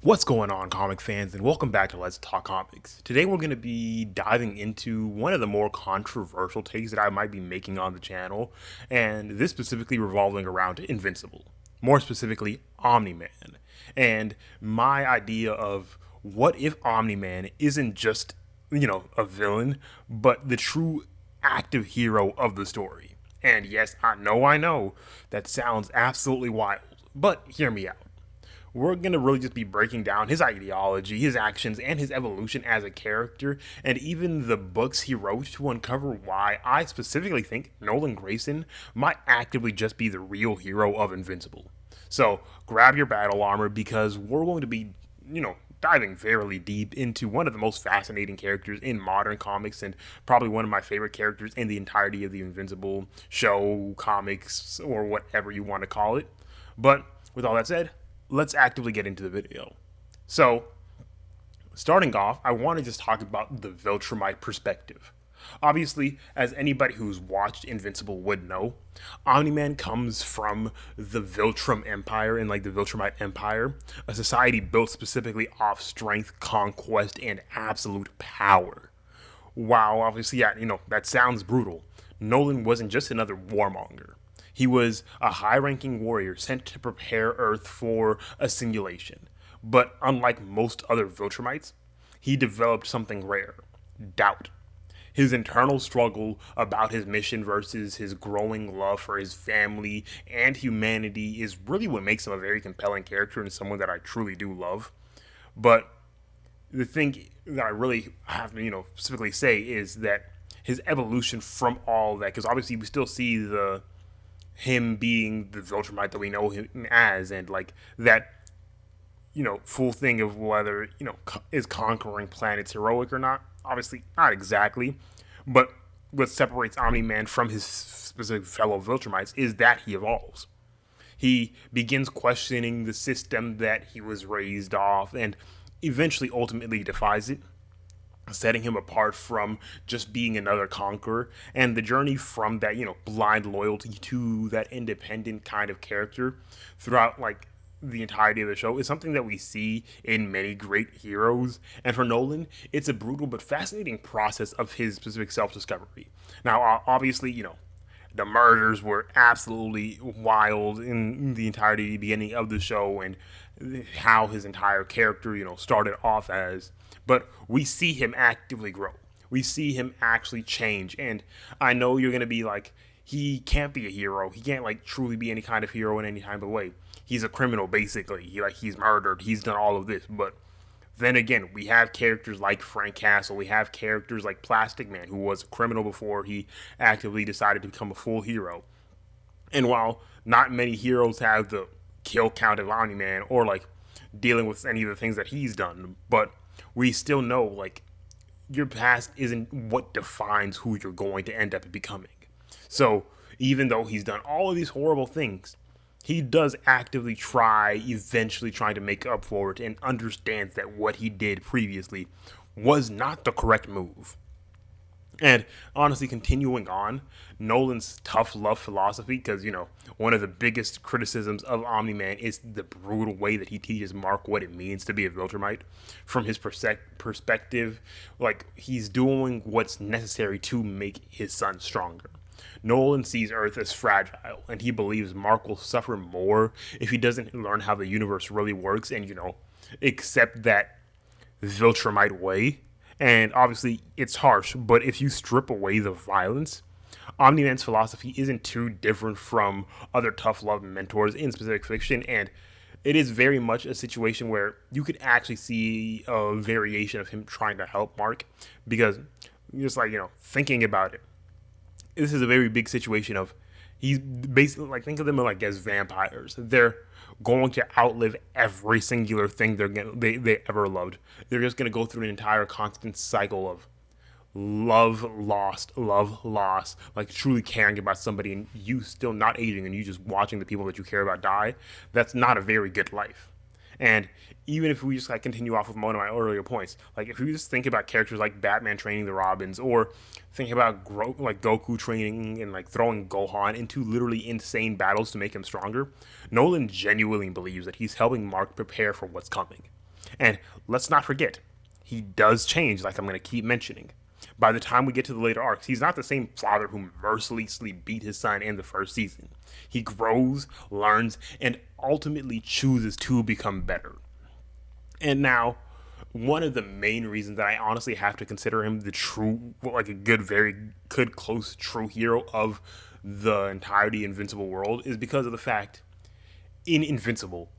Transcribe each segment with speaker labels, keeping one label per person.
Speaker 1: What's going on, comic fans, and welcome back to Let's Talk Comics. Today we're going to be diving into one of the more controversial takes that I might be making on the channel, and this specifically revolving around Invincible. More specifically, Omni-Man. And my idea of what if Omni-Man isn't just, a villain, but the true active hero of the story. And yes, I know, that sounds absolutely wild, but hear me out. We're going to really just be breaking down his ideology, his actions, and his evolution as a character, and even the books he wrote to uncover why I specifically think Nolan Grayson might actively just be the real hero of Invincible. So grab your battle armor because we're going to be, diving fairly deep into one of the most fascinating characters in modern comics and probably one of my favorite characters in the entirety of the Invincible show, comics, or whatever you want to call it. But with all that said, let's actively get into the video. So, starting off, I want to just talk about the Viltrumite perspective. Obviously, as anybody who's watched Invincible would know, Omni-Man comes from the Viltrum Empire and like the Viltrumite Empire, a society built specifically off strength, conquest, and absolute power. While obviously, yeah, that sounds brutal. Nolan wasn't just another warmonger. He was a high ranking warrior sent to prepare Earth for a simulation. But unlike most other Viltrumites, he developed something rare: doubt. His internal struggle about his mission versus his growing love for his family and humanity is really what makes him a very compelling character and someone that I truly do love. But the thing that I really have to, specifically say is that his evolution from all that, because obviously we still see the him being the Viltrumite that we know him as, and like that, full thing of whether is conquering planets heroic or not. Obviously, not exactly, but what separates Omni-Man from his specific fellow Viltrumites is that he evolves. He begins questioning the system that he was raised off, and eventually, ultimately defies it, setting him apart from just being another conqueror. And the journey from that, blind loyalty to that independent kind of character throughout like the entirety of the show is something that we see in many great heroes. And for Nolan, it's a brutal but fascinating process of his specific self-discovery. Now, obviously, the murders were absolutely wild in the entirety beginning of the show, and how his entire character, started off as. But we see him actively grow. We see him actually change. And I know you're going to be like, he can't be a hero. He can't like truly be any kind of hero in any type of way. He's a criminal basically. He's murdered. He's done all of this. But then again, we have characters like Frank Castle. We have characters like Plastic Man, who was a criminal before he actively decided to become a full hero. And while not many heroes have the kill count of Omni-Man or like dealing with any of the things that he's done, but we still know like your past isn't what defines who you're going to end up becoming. So even though he's done all of these horrible things, he does actively try, eventually trying to make up for it, and understands that what he did previously was not the correct move. And honestly, continuing on, Nolan's tough love philosophy, because, one of the biggest criticisms of Omni Man is the brutal way that he teaches Mark what it means to be a Viltrumite. From his perspective, like, he's doing what's necessary to make his son stronger. Nolan sees Earth as fragile, and he believes Mark will suffer more if he doesn't learn how the universe really works and, accept that Viltrumite way. And obviously, it's harsh, but if you strip away the violence, Omni Man's philosophy isn't too different from other tough love mentors in specific fiction, and it is very much a situation where you could actually see a variation of him trying to help Mark, because just like, thinking about it, this is a very big situation of he's basically like, think of them like as vampires. They're going to outlive every singular thing they ever loved. They're just going to go through an entire constant cycle of love lost, like truly caring about somebody and you still not aging and you just watching the people that you care about die. That's not a very good life. And even if we just like continue off of one of my earlier points, like if we just think about characters like Batman training the Robins, or think about like Goku training and like throwing Gohan into literally insane battles to make him stronger, Nolan genuinely believes that he's helping Mark prepare for what's coming. And let's not forget, he does change, like I'm going to keep mentioning. By the time we get to the later arcs, he's not the same father who mercilessly beat his son in the first season. He grows, learns, and ultimately chooses to become better. And now, one of the main reasons that I honestly have to consider him the true, like a good, very good, close, true hero of the entirety Invincible world is because of the fact in Invincible,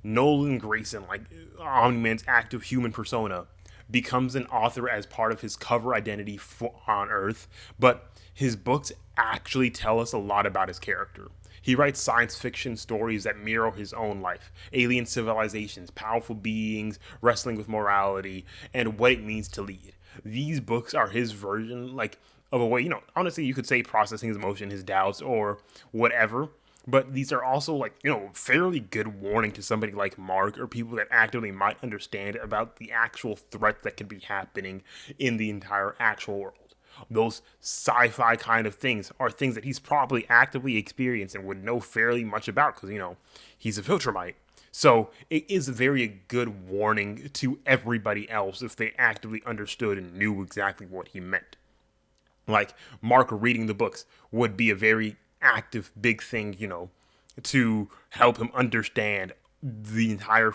Speaker 1: Nolan Grayson, like Omni-Man's active human persona, becomes an author as part of his cover identity on Earth, but his books actually tell us a lot about his character. He writes science fiction stories that mirror his own life, alien civilizations, powerful beings wrestling with morality, and what it means to lead. These books are his version, like, of a way, honestly, you could say processing his emotion, his doubts, or whatever, but these are also like, fairly good warning to somebody like Mark or people that actively might understand about the actual threat that could be happening in the entire actual world. Those sci-fi kind of things are things that he's probably actively experienced and would know fairly much about because, he's a Viltrumite. So it is a very good warning to everybody else if they actively understood and knew exactly what he meant. Like Mark reading the books would be a very active big thing, to help him understand the entire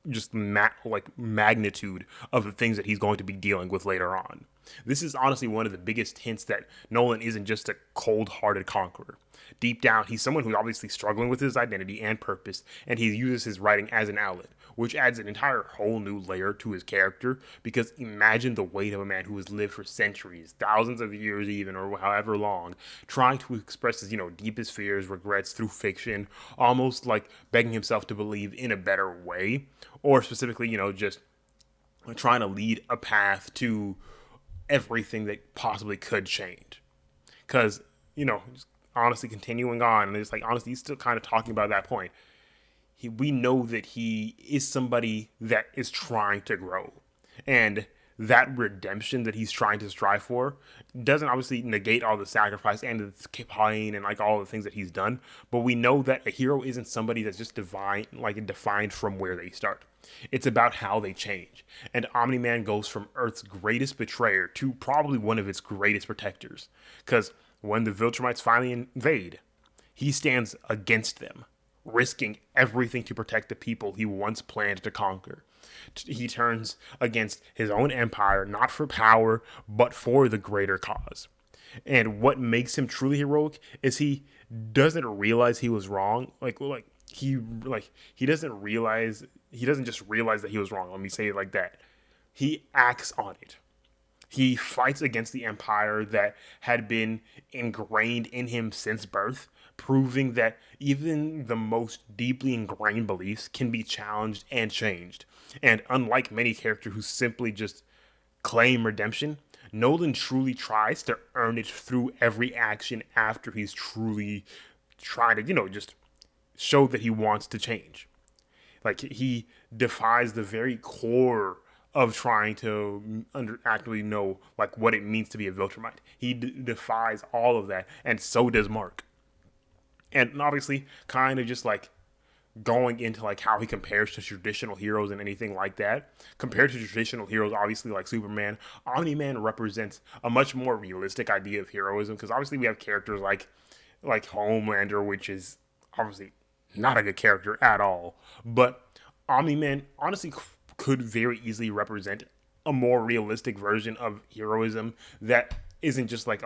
Speaker 1: just magnitude of the things that he's going to be dealing with later on. This is honestly one of the biggest hints that Nolan isn't just a cold-hearted conqueror. Deep down, he's someone who's obviously struggling with his identity and purpose, and he uses his writing as an outlet, which adds an entire whole new layer to his character. Because imagine the weight of a man who has lived for centuries, thousands of years even, or however long, trying to express his, deepest fears, regrets through fiction, almost like begging himself to believe in a better way, or specifically, just trying to lead a path to everything that possibly could change. Because, just honestly continuing on, and it's like, honestly, he's still kind of talking about that point. We know that he is somebody that is trying to grow. And that redemption that he's trying to strive for doesn't obviously negate all the sacrifice and the pain and like all the things that he's done. But we know that a hero isn't somebody that's just defined from where they start. It's about how they change. And Omni-Man goes from Earth's greatest betrayer to probably one of its greatest protectors. Because when the Viltrumites finally invade, he stands against them, risking everything to protect the people he once planned to conquer. He turns against his own empire, not for power, but for the greater cause. And what makes him truly heroic is he doesn't realize he was wrong. He doesn't realize he doesn't just realize that he was wrong. Let me say it like that. He acts on it. He fights against the empire that had been ingrained in him since birth, proving that even the most deeply ingrained beliefs can be challenged and changed. And unlike many characters who simply just claim redemption, Nolan truly tries to earn it through every action after he's truly trying to, just show that he wants to change. Like he defies the very core of trying to actually know like what it means to be a Viltrumite. He defies all of that, and so does Mark. And obviously, kind of just like going into like how he compares to traditional heroes and anything like that. Compared to traditional heroes, obviously like Superman, Omni-Man represents a much more realistic idea of heroism because obviously we have characters like Homelander, which is obviously not a good character at all. But Omni-Man honestly could very easily represent a more realistic version of heroism that isn't just like,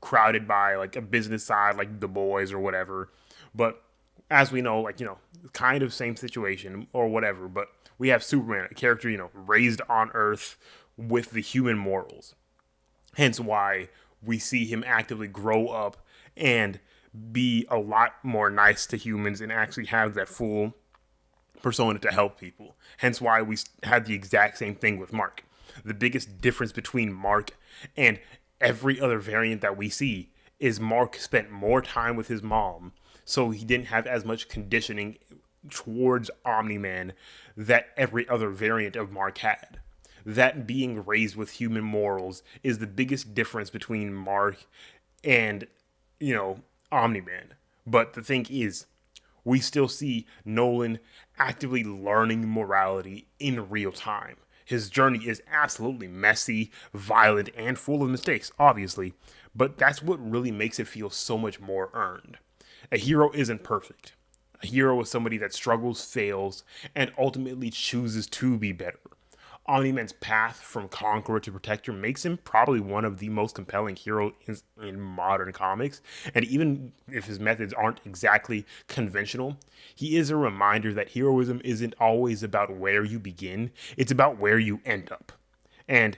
Speaker 1: crowded by like a business side like the boys or whatever. But as we know, like, kind of same situation or whatever. But we have Superman, a character, raised on Earth with the human morals. Hence why we see him actively grow up and be a lot more nice to humans and actually have that full persona to help people. Hence why we had the exact same thing with Mark. The biggest difference between Mark and every other variant that we see is Mark spent more time with his mom, so he didn't have as much conditioning towards Omni-Man that every other variant of Mark had. That being raised with human morals is the biggest difference between Mark and, Omni-Man. But the thing is, we still see Nolan actively learning morality in real time. His journey is absolutely messy, violent, and full of mistakes, obviously, but that's what really makes it feel so much more earned. A hero isn't perfect. A hero is somebody that struggles, fails, and ultimately chooses to be better. Omni-Man's path from conqueror to protector makes him probably one of the most compelling heroes in modern comics. And even if his methods aren't exactly conventional, he is a reminder that heroism isn't always about where you begin, it's about where you end up. And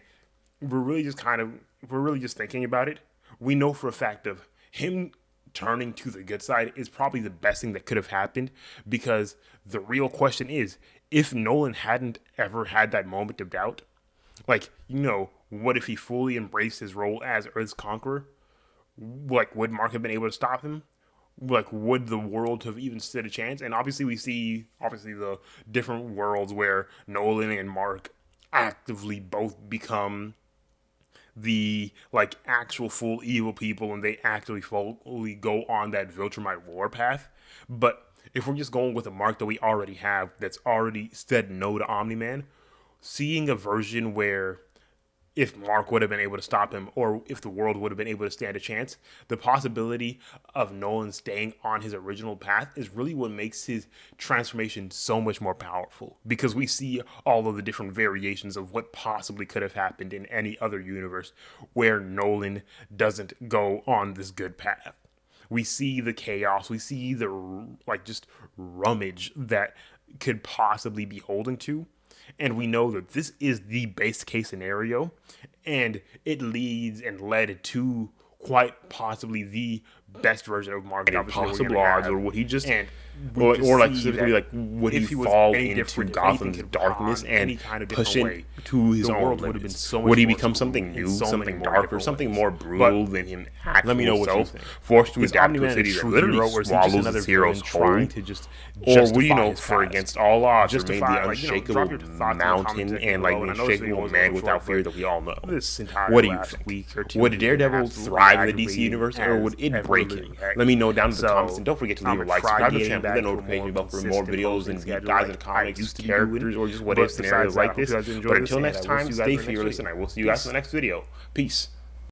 Speaker 1: we're really just thinking about it. We know for a fact of him turning to the good side is probably the best thing that could have happened, because the real question is, if Nolan hadn't ever had that moment of doubt, like, what if he fully embraced his role as Earth's conqueror? Like, would Mark have been able to stop him? Like, would the world have even stood a chance? And obviously we see the different worlds where Nolan and Mark actively both become the like actual full evil people, and they actually fully go on that Viltrumite war path. But if we're just going with a Mark that we already have, that's already said no to Omni-Man, seeing a version where if Mark would have been able to stop him, or if the world would have been able to stand a chance, the possibility of Nolan staying on his original path is really what makes his transformation so much more powerful. Because we see all of the different variations of what possibly could have happened in any other universe where Nolan doesn't go on this good path. We see the chaos, we see the just rummage that could possibly be holding to. And we know that this is the base case scenario, and it leads and led to quite possibly the best version of Mark
Speaker 2: possible odds, or would he just,
Speaker 1: and
Speaker 2: or like specifically, like, would he fall into Gotham's darkness and push it to his own limits? Would he become something new, something darker, something more brutal than him? Let me know what you think. Forced to adapt to a city that literally swallows his heroes whole, or would for against all odds remain the unshakable mountain and like the unshakable man without fear that we all know? What do you think? Would Daredevil thrive in the DC universe, or would it break him? Let me know down in the comments, and don't forget to leave a like, subscribe to the channel, hit that notification bell for more videos and deep dives into comics, characters, or just what if scenarios like this. But until next time, stay fearless, and I will see you guys in the next video. Peace.